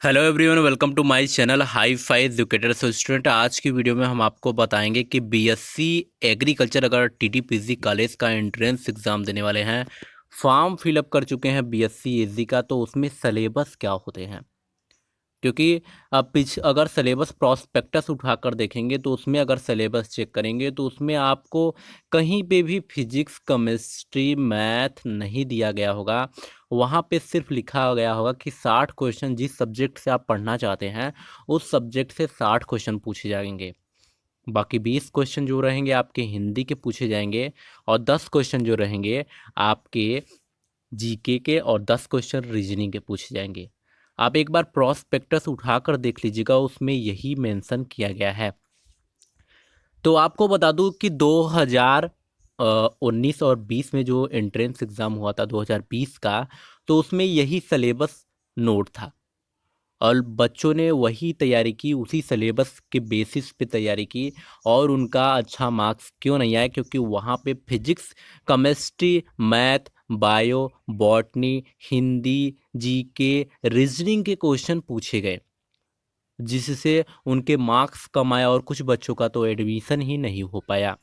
Hello everyone, welcome to my channel hi fi educator. So student, आज की video में हम आपको बताएंगे कि बीएससी एग्रीकल्चर अगर टीटीपीजी कॉलेज का एंट्रेंस एग्ज़ाम देने वाले हैं, फॉर्म फिलअप कर चुके हैं बीएससी एजी का, तो उसमें सलेबस क्या होते हैं। क्योंकि अब अगर सिलेबस प्रॉस्पेक्टस उठाकर देखेंगे तो उसमें अगर सिलेबस चेक करेंगे तो उसमें आपको कहीं पे भी फिजिक्स, केमिस्ट्री, मैथ नहीं दिया गया होगा। वहाँ पे सिर्फ लिखा गया होगा कि 60 क्वेश्चन जिस सब्जेक्ट से आप पढ़ना चाहते हैं उस सब्जेक्ट से 60 क्वेश्चन पूछे जाएंगे। बाकी 20 क्वेश्चन जो रहेंगे आपके हिंदी के पूछे जाएंगे, और 10 क्वेश्चन जो रहेंगे आपके जीके के, और 10 क्वेश्चन रीजनिंग के पूछे जाएंगे। आप एक बार प्रॉस्पेक्टस उठाकर देख लीजिएगा, उसमें यही मेंशन किया गया है। तो आपको बता दूं कि 2019 और 20 में जो एंट्रेंस एग्ज़ाम हुआ था 2020 का, तो उसमें यही सिलेबस नोट था और बच्चों ने वही तैयारी की, उसी सिलेबस के बेसिस पे तैयारी की, और उनका अच्छा मार्क्स क्यों नहीं आया? क्योंकि वहाँ पे physics, chemistry, math, bio, botany, Hindi, GK, reasoning के क्वेश्चन पूछे गए, जिससे उनके मार्क्स कम आए और कुछ बच्चों का तो एडमिशन ही नहीं हो पाया।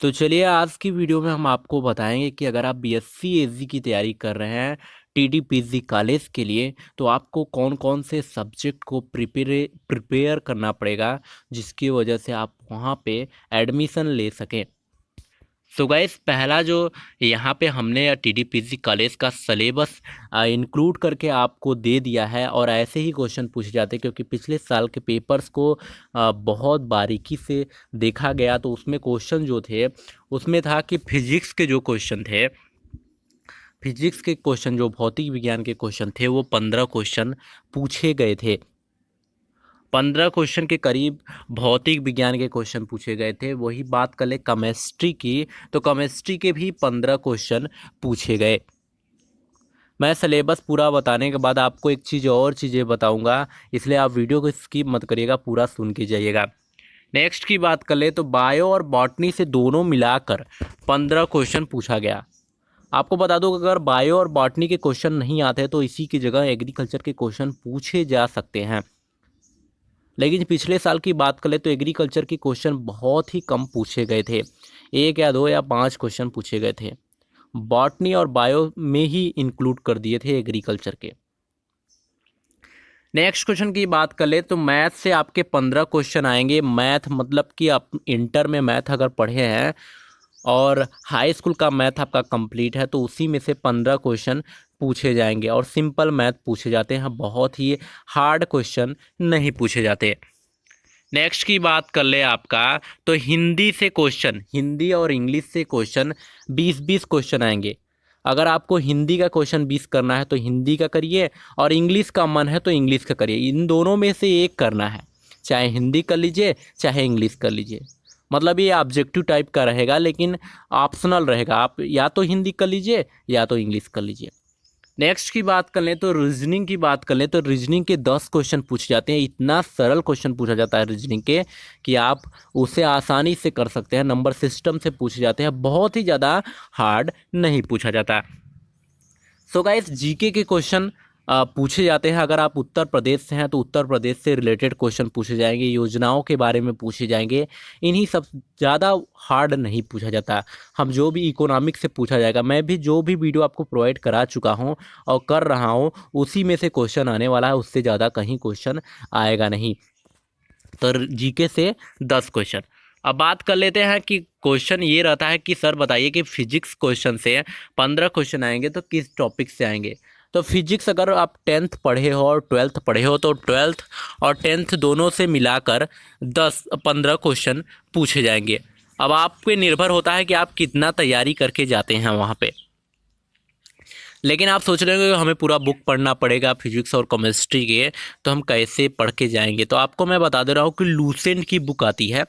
तो चलिए, आज की वीडियो में हम आपको बताएंगे कि अगर आप बीएससी एजी की तैयारी कर रहे हैं टीटीपीजी कॉलेज के लिए, तो आपको कौन कौन से सब्जेक्ट को प्रिपेयर करना पड़ेगा, जिसकी वजह से आप वहाँ पे एडमिशन ले सकें। सो गाइस, पहला जो यहाँ पे हमने टीटीपीजी कॉलेज का सिलेबस इंक्लूड करके आपको दे दिया है, और ऐसे ही क्वेश्चन पूछे जाते हैं क्योंकि पिछले साल के पेपर्स को बहुत बारीकी से देखा गया। तो उसमें क्वेश्चन जो थे, उसमें था कि फिजिक्स के जो क्वेश्चन थे, फिजिक्स के क्वेश्चन जो भौतिक विज्ञान के क्वेश्चन थे, वो 15 क्वेश्चन पूछे गए थे। 15 क्वेश्चन के करीब भौतिक विज्ञान के क्वेश्चन पूछे गए थे। वही बात कर ले केमिस्ट्री की, तो केमिस्ट्री के भी 15 क्वेश्चन पूछे गए। मैं सिलेबस पूरा बताने के बाद आपको एक चीज़ और चीज़ें बताऊंगा, इसलिए आप वीडियो को स्किप मत करिएगा, पूरा सुन के जाइएगा। नेक्स्ट की बात कर ले तो बायो और बॉटनी से दोनों मिलाकर 15 क्वेश्चन पूछा गया। आपको बता दूं कि अगर बायो और बॉटनी के क्वेश्चन नहीं आते तो इसी की जगह एग्रीकल्चर के क्वेश्चन पूछे जा सकते हैं। लेकिन पिछले साल की बात करें तो एग्रीकल्चर के क्वेश्चन बहुत ही कम पूछे गए थे, 1 या 2 या 5 क्वेश्चन पूछे गए थे। बॉटनी और बायो में ही इंक्लूड कर दिए थे एग्रीकल्चर के। नेक्स्ट क्वेश्चन की बात कर ले तो मैथ से आपके 15 क्वेश्चन आएंगे। मैथ मतलब कि आप इंटर में मैथ अगर पढ़े हैं और हाई स्कूल का मैथ आपका कंप्लीट है, तो उसी में से 15 क्वेश्चन पूछे जाएंगे, और सिंपल मैथ पूछे जाते हैं, बहुत ही हार्ड क्वेश्चन नहीं पूछे जाते। नेक्स्ट की बात कर ले आपका, तो हिंदी से क्वेश्चन, हिंदी और इंग्लिश से क्वेश्चन 20-20 क्वेश्चन आएंगे। अगर आपको हिंदी का क्वेश्चन 20 करना है तो हिंदी का करिए, और इंग्लिश का मन है तो इंग्लिश का करिए। इन दोनों में से एक करना है, चाहे हिंदी कर लीजिए चाहे इंग्लिश कर लीजिए। मतलब ये ऑब्जेक्टिव टाइप का रहेगा, लेकिन ऑप्शनल रहेगा, आप या तो हिंदी कर लीजिए या तो इंग्लिश कर लीजिए। नेक्स्ट की बात कर लें तो रीजनिंग की बात कर लें तो रीजनिंग के 10 क्वेश्चन पूछे जाते हैं। इतना सरल क्वेश्चन पूछा जाता है रीजनिंग के कि आप उसे आसानी से कर सकते हैं। नंबर सिस्टम से पूछे जाते हैं, बहुत ही ज़्यादा हार्ड नहीं पूछा जाता। सो गाइस, जीके के क्वेश्चन पूछे जाते हैं। अगर आप उत्तर प्रदेश से हैं तो उत्तर प्रदेश से रिलेटेड क्वेश्चन पूछे जाएंगे, योजनाओं के बारे में पूछे जाएंगे। इन्हीं सब, ज़्यादा हार्ड नहीं पूछा जाता। हम जो भी इकोनॉमिक से पूछा जाएगा, मैं भी जो भी वीडियो आपको प्रोवाइड करा चुका हूँ और कर रहा हूँ, उसी में से क्वेश्चन आने वाला है, उससे ज़्यादा कहीं क्वेश्चन आएगा नहीं। तो जीके से 10 क्वेश्चन। अब बात कर लेते हैं कि क्वेश्चन ये रहता है कि सर बताइए कि फिजिक्स क्वेश्चन से 15 क्वेश्चन आएंगे तो किस टॉपिक से आएंगे। तो फिजिक्स अगर आप 10th पढ़े हो और 12th पढ़े हो तो 12th और 10th दोनों से मिलाकर 10-15 क्वेश्चन पूछे जाएंगे। अब आप पे निर्भर होता है कि आप कितना तैयारी करके जाते हैं वहाँ पे। लेकिन आप सोच रहे हो कि हमें पूरा बुक पढ़ना पड़ेगा फिजिक्स और केमिस्ट्री के, तो हम कैसे पढ़ के जाएंगे। तो आपको मैं बता दे रहा हूँ कि लूसेंट की बुक आती है,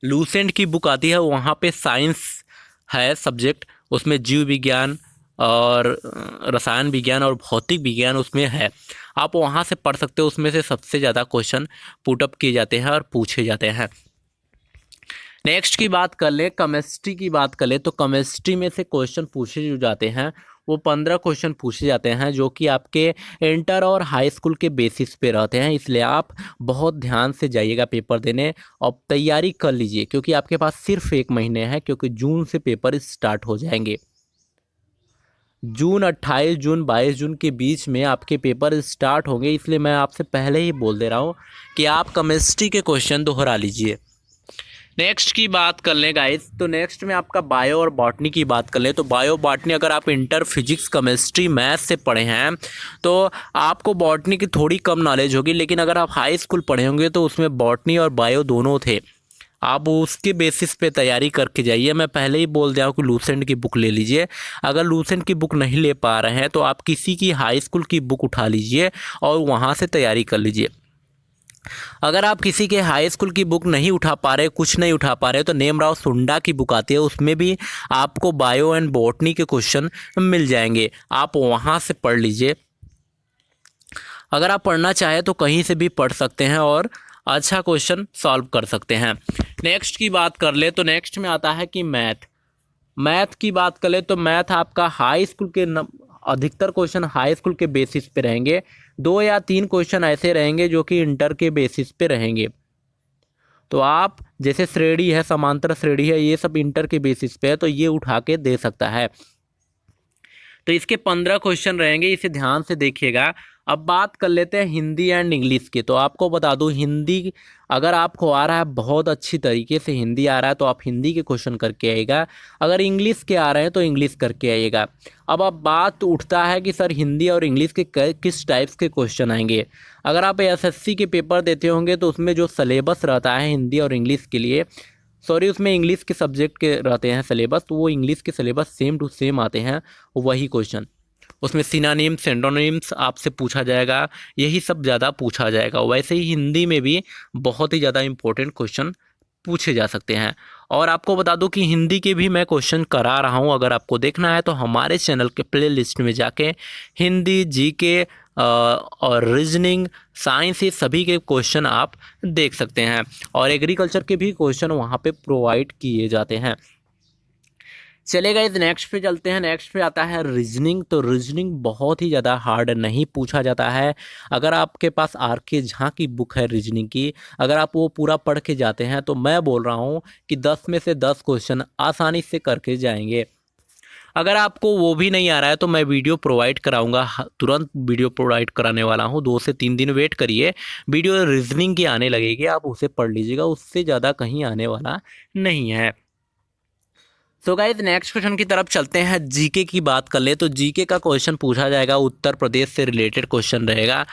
लूसेंट की बुक आती है, वहाँ पे साइंस है सब्जेक्ट, उसमें जीव विज्ञान और रसायन विज्ञान और भौतिक विज्ञान उसमें है। आप वहाँ से पढ़ सकते हो, उसमें से सबसे ज़्यादा क्वेश्चन पुटअप किए जाते हैं और पूछे जाते हैं। नेक्स्ट की बात कर ले, केमिस्ट्री की बात कर ले तो केमिस्ट्री में से क्वेश्चन पूछे जो जाते हैं वो 15 क्वेश्चन पूछे जाते हैं जो कि आपके इंटर और हाई स्कूल के बेसिस पे रहते हैं। इसलिए आप बहुत ध्यान से जाइएगा पेपर देने और तैयारी कर लीजिए, क्योंकि आपके पास सिर्फ 1 महीने हैं, क्योंकि जून से पेपर स्टार्ट हो जाएंगे। जून 28 जून 22 जून के बीच में आपके पेपर स्टार्ट होंगे। इसलिए मैं आपसे पहले ही बोल दे रहा हूँ कि आप केमिस्ट्री के क्वेश्चन दोहरा लीजिए। नेक्स्ट की बात कर लें गाइस, तो नेक्स्ट में आपका बायो और बॉटनी की बात कर लें तो बायो बॉटनी अगर आप इंटर फिजिक्स केमिस्ट्री मैथ से पढ़े हैं तो आपको बॉटनी की थोड़ी कम नॉलेज होगी, लेकिन अगर आप हाई स्कूल पढ़े होंगे तो उसमें बॉटनी और बायो दोनों थे, आप उसके बेसिस पे तैयारी करके जाइए। मैं पहले ही बोल दिया हूँ कि लूसेंट की बुक ले लीजिए। अगर लूसेंट की बुक नहीं ले पा रहे हैं तो आप किसी की हाई स्कूल की बुक उठा लीजिए और वहाँ से तैयारी कर लीजिए। अगर आप किसी के हाई स्कूल की बुक नहीं उठा पा रहे, कुछ नहीं उठा पा रहे, तो नेमराव सुंडा की बुक आती है, उसमें भी आपको बायो एंड बॉटनी के क्वेश्चन मिल जाएंगे, आप वहाँ से पढ़ लीजिए। अगर आप पढ़ना चाहें तो कहीं से भी पढ़ सकते हैं और अच्छा क्वेश्चन सॉल्व कर सकते हैं। नेक्स्ट की बात कर ले तो नेक्स्ट में आता है कि मैथ की बात कर ले तो मैथ आपका हाई स्कूल के अधिकतर क्वेश्चन हाई स्कूल के बेसिस पे रहेंगे। 2 या 3 क्वेश्चन ऐसे रहेंगे जो कि इंटर के बेसिस पे रहेंगे। तो आप जैसे श्रेणी है, समांतर श्रेणी है, ये सब इंटर के बेसिस पे है, तो ये उठा के दे सकता है। तो इसके 15 क्वेश्चन रहेंगे, इसे ध्यान से देखिएगा। अब बात कर लेते हैं हिंदी एंड इंग्लिश की। तो आपको बता दूं, हिंदी अगर आपको आ रहा है, बहुत अच्छी तरीके से हिंदी आ रहा है, तो आप हिंदी के क्वेश्चन करके आइएगा। अगर इंग्लिश के आ रहे हैं तो इंग्लिश करके आइएगा। अब बात उठता है कि सर हिंदी और इंग्लिश के किस टाइप्स के क्वेश्चन आएंगे। अगर आप एसएससी के पेपर देते होंगे तो उसमें जो सिलेबस रहता है हिंदी और इंग्लिश के लिए, सॉरी उसमें इंग्लिश के सब्जेक्ट के रहते हैं सिलेबस, तो वो इंग्लिश के सिलेबस सेम टू सेम आते हैं वही क्वेश्चन। उसमें सिनोनिम्स सिंटोनिम्स आपसे पूछा जाएगा, यही सब ज़्यादा पूछा जाएगा। वैसे ही हिंदी में भी बहुत ही ज़्यादा इंपॉर्टेंट क्वेश्चन पूछे जा सकते हैं। और आपको बता दूं कि हिंदी के भी मैं क्वेश्चन करा रहा हूं, अगर आपको देखना है तो हमारे चैनल के प्ले लिस्ट में जाके हिंदी, जीके और रीजनिंग, साइंस, ये सभी के क्वेश्चन आप देख सकते हैं। और एग्रीकल्चर के भी क्वेश्चन वहाँ पे प्रोवाइड किए जाते हैं। चलेगा, इस नेक्स्ट पे चलते हैं। नेक्स्ट पे आता है रीजनिंग। तो रीजनिंग बहुत ही ज़्यादा हार्ड नहीं पूछा जाता है। अगर आपके पास आर.के. झा की बुक है रीजनिंग की, अगर आप वो पूरा पढ़ के जाते हैं तो मैं बोल रहा हूँ कि 10 में से 10 क्वेश्चन आसानी से करके जाएंगे। अगर आपको वो भी नहीं आ रहा है तो मैं वीडियो प्रोवाइड कराऊंगा, तुरंत वीडियो प्रोवाइड कराने वाला हूँ। 2 से 3 दिन वेट करिए, वीडियो रीजनिंग की आने लगेगी, आप उसे पढ़ लीजिएगा, उससे ज़्यादा कहीं आने वाला नहीं है। तो गाइस नेक्स्ट क्वेश्चन की तरफ चलते हैं। जीके की बात कर ले तो जीके का क्वेश्चन पूछा जाएगा, उत्तर प्रदेश से रिलेटेड क्वेश्चन रहेगा।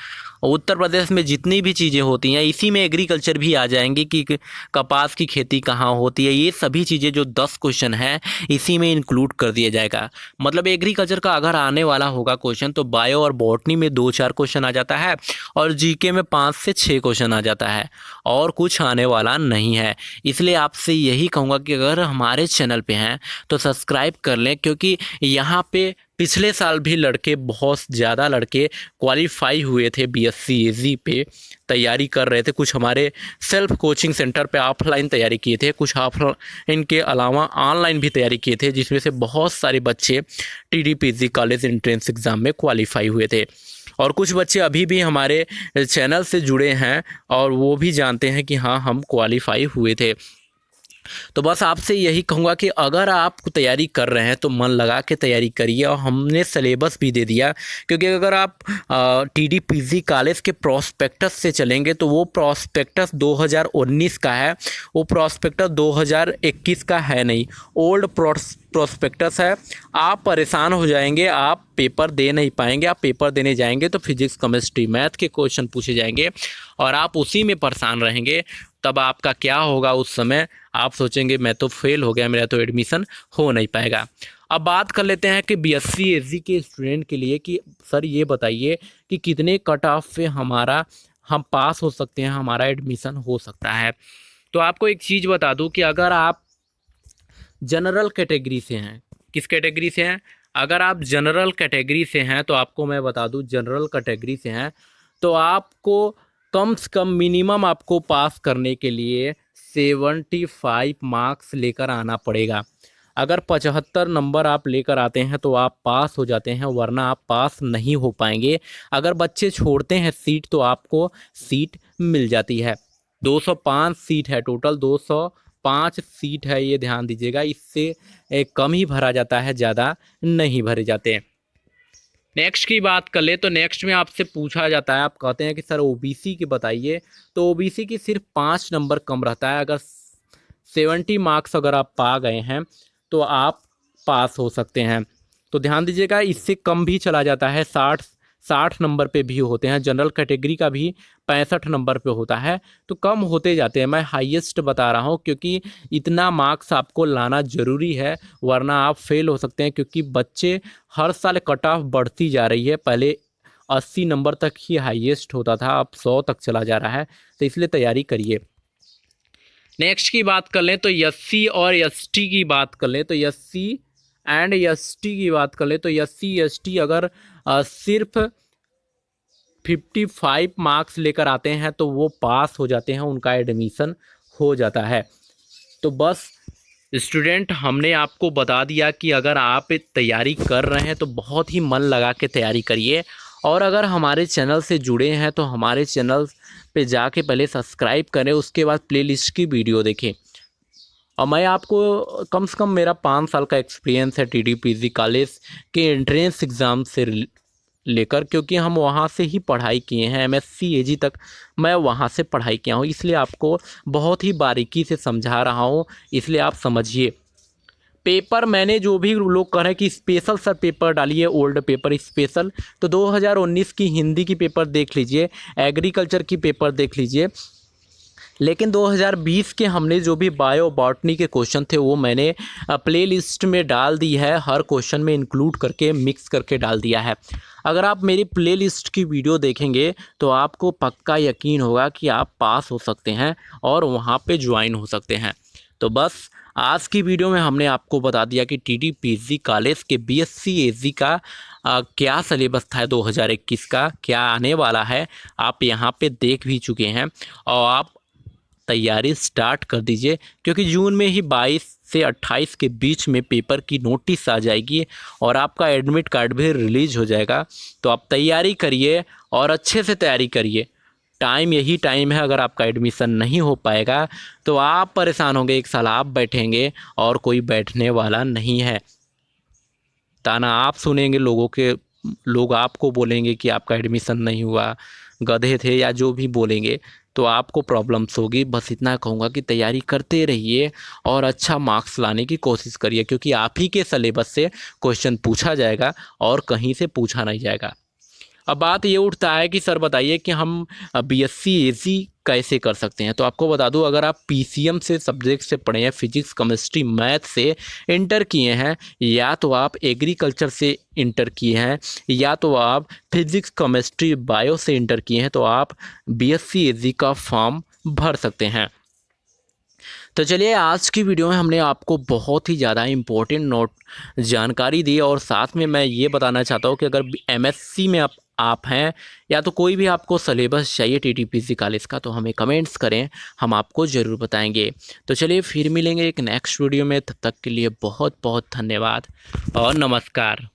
उत्तर प्रदेश में जितनी भी चीज़ें होती हैं, इसी में एग्रीकल्चर भी आ जाएंगी कि कपास की खेती कहाँ होती है, ये सभी चीज़ें जो 10 क्वेश्चन हैं इसी में इंक्लूड कर दिया जाएगा। मतलब एग्रीकल्चर का अगर आने वाला होगा क्वेश्चन तो बायो और बॉटनी में 2-4 क्वेश्चन आ जाता है और जीके में 5 से 6 क्वेश्चन आ जाता है, और कुछ आने वाला नहीं है। इसलिए आपसे यही कहूँगा कि अगर हमारे चैनल पे हैं तो सब्सक्राइब कर लें, क्योंकि यहाँ पे पिछले साल भी लड़के, बहुत ज़्यादा लड़के क्वालिफाई हुए थे बीएससी एजी पे तैयारी कर रहे थे। कुछ हमारे सेल्फ कोचिंग सेंटर पे ऑफलाइन तैयारी किए थे, कुछ ऑफलाइन के अलावा ऑनलाइन भी तैयारी किए थे, जिसमें से बहुत सारे बच्चे टीडीपीजी कॉलेज एंट्रेंस एग्ज़ाम में क्वालिफाई हुए थे। और कुछ बच्चे अभी भी हमारे चैनल से जुड़े हैं और वो भी जानते हैं कि हाँ हम क्वालिफाई हुए थे। तो बस आपसे यही कहूँगा कि अगर आप तैयारी कर रहे हैं तो मन लगा के तैयारी करिए। और हमने सिलेबस भी दे दिया, क्योंकि अगर आप टीडीपीजी कॉलेज के प्रॉस्पेक्टस से चलेंगे तो वो प्रॉस्पेक्टस 2019 का है, वो प्रॉस्पेक्टस 2021 का है नहीं, ओल्ड प्रॉस्पेक्टस है। आप परेशान हो जाएंगे, आप पेपर दे नहीं पाएंगे। आप पेपर देने जाएंगे तो फिजिक्स, केमिस्ट्री, मैथ के क्वेश्चन पूछे जाएंगे और आप उसी में परेशान रहेंगे। तब आपका क्या होगा, उस समय आप सोचेंगे मैं तो फेल हो गया, मेरा तो एडमिशन हो नहीं पाएगा। अब बात कर लेते हैं कि बीएससी एजी के स्टूडेंट के लिए कि सर ये बताइए कि कितने कट ऑफ पे हम पास हो सकते हैं, हमारा एडमिशन हो सकता है। तो आपको एक चीज़ बता दूं कि अगर आप जनरल कैटेगरी से हैं, किस कैटेगरी से हैं, अगर आप जनरल कैटेगरी से हैं तो आपको मैं बता दूं, जनरल कैटेगरी से हैं तो आपको कम से कम मिनिमम आपको पास करने के लिए 75 मार्क्स लेकर आना पड़ेगा। अगर 75 नंबर आप लेकर आते हैं तो आप पास हो जाते हैं, वरना आप पास नहीं हो पाएंगे। अगर बच्चे छोड़ते हैं सीट तो आपको सीट मिल जाती है। 205 सीट है टोटल, 205 सीट है, ये ध्यान दीजिएगा। इससे कम ही भरा जाता है, ज़्यादा नहीं भरे जाते हैं। नेक्स्ट की बात कर ले तो नेक्स्ट में आपसे पूछा जाता है, आप कहते हैं कि सर ओबीसी की बताइए, तो ओबीसी की सिर्फ 5 नंबर कम रहता है। अगर 70 मार्क्स अगर आप पा गए हैं तो आप पास हो सकते हैं। तो ध्यान दीजिएगा, इससे कम भी चला जाता है, 60 नंबर पे भी होते हैं। जनरल कैटेगरी का भी 65 नंबर पे होता है, तो कम होते जाते हैं। मैं हाईएस्ट बता रहा हूँ क्योंकि इतना मार्क्स आपको लाना ज़रूरी है, वरना आप फेल हो सकते हैं। क्योंकि बच्चे हर साल कट ऑफ बढ़ती जा रही है, पहले 80 नंबर तक ही हाईएस्ट होता था, अब 100 तक चला जा रहा है, तो इसलिए तैयारी करिए। नेक्स्ट की बात कर लें तो एससी और एसटी की बात कर लें तो एससी एंड एसटी की बात कर लें तो एससी एसटी अगर सिर्फ 55 मार्क्स लेकर आते हैं तो वो पास हो जाते हैं, उनका एडमिशन हो जाता है। तो बस स्टूडेंट, हमने आपको बता दिया कि अगर आप तैयारी कर रहे हैं तो बहुत ही मन लगा के तैयारी करिए। और अगर हमारे चैनल से जुड़े हैं तो हमारे चैनल पे जाके पहले सब्सक्राइब करें, उसके बाद प्लेलिस्ट की वीडियो देखें। और मैं आपको कम से कम मेरा 5 साल का एक्सपीरियंस है TDPG कॉलेज के एंट्रेंस एग्ज़ाम से लेकर, क्योंकि हम वहाँ से ही पढ़ाई किए हैं, MSc AG तक मैं वहाँ से पढ़ाई किया हूँ, इसलिए आपको बहुत ही बारीकी से समझा रहा हूँ, इसलिए आप समझिए। पेपर मैंने जो भी लोग कह रहे हैं कि स्पेशल सर पेपर डालिए, ओल्ड पेपर स्पेशल, तो 2019 की हिंदी की पेपर देख लीजिए, एग्रीकल्चर की पेपर देख लीजिए। लेकिन 2020 के हमने जो भी बायो बॉटनी के क्वेश्चन थे वो मैंने प्ले लिस्ट में डाल दी है, हर क्वेश्चन में इंक्लूड करके मिक्स करके डाल दिया है। अगर आप मेरी प्ले लिस्ट की वीडियो देखेंगे तो आपको पक्का यकीन होगा कि आप पास हो सकते हैं और वहाँ पे ज्वाइन हो सकते हैं। तो बस आज की वीडियो में हमने आपको बता दिया कि TDPG कॉलेज के BSc AG का क्या सिलेबस था 2021 का, क्या आने वाला है, आप यहाँ पे देख भी चुके हैं। और आप तैयारी स्टार्ट कर दीजिए, क्योंकि जून में ही 22 से 28 के बीच में पेपर की नोटिस आ जाएगी और आपका एडमिट कार्ड भी रिलीज हो जाएगा। तो आप तैयारी करिए और अच्छे से तैयारी करिए, टाइम यही टाइम है। अगर आपका एडमिशन नहीं हो पाएगा तो आप परेशान होंगे, 1 साल आप बैठेंगे और कोई बैठने वाला नहीं है। ताना आप सुनेंगे लोगों के, लोग आपको बोलेंगे कि आपका एडमिशन नहीं हुआ, गधे थे या जो भी बोलेंगे, तो आपको प्रॉब्लम्स होगी। बस इतना कहूँगा कि तैयारी करते रहिए और अच्छा मार्क्स लाने की कोशिश करिए, क्योंकि आप ही के सिलेबस से क्वेश्चन पूछा जाएगा और कहीं से पूछा नहीं जाएगा। अब बात ये उठता है कि सर बताइए कि हम BSc AG कैसे कर सकते हैं। तो आपको बता दूं, अगर आप PCM से सब्जेक्ट से पढ़े हैं, फिजिक्स केमिस्ट्री मैथ से इंटर किए हैं, या तो आप एग्रीकल्चर से इंटर किए हैं, या तो आप फिजिक्स केमिस्ट्री बायो से इंटर किए हैं, तो आप BSc AG का फॉर्म भर सकते हैं। तो चलिए, आज की वीडियो में हमने आपको बहुत ही ज़्यादा इम्पोर्टेंट जानकारी दी, और साथ में मैं ये बताना चाहता हूँ कि अगर MSc में आप हैं या तो कोई भी आपको सिलेबस चाहिए TDPG कॉलेज का, तो हमें कमेंट्स करें, हम आपको ज़रूर बताएंगे। तो चलिए फिर मिलेंगे एक नेक्स्ट वीडियो में, तब तक के लिए बहुत बहुत धन्यवाद और नमस्कार।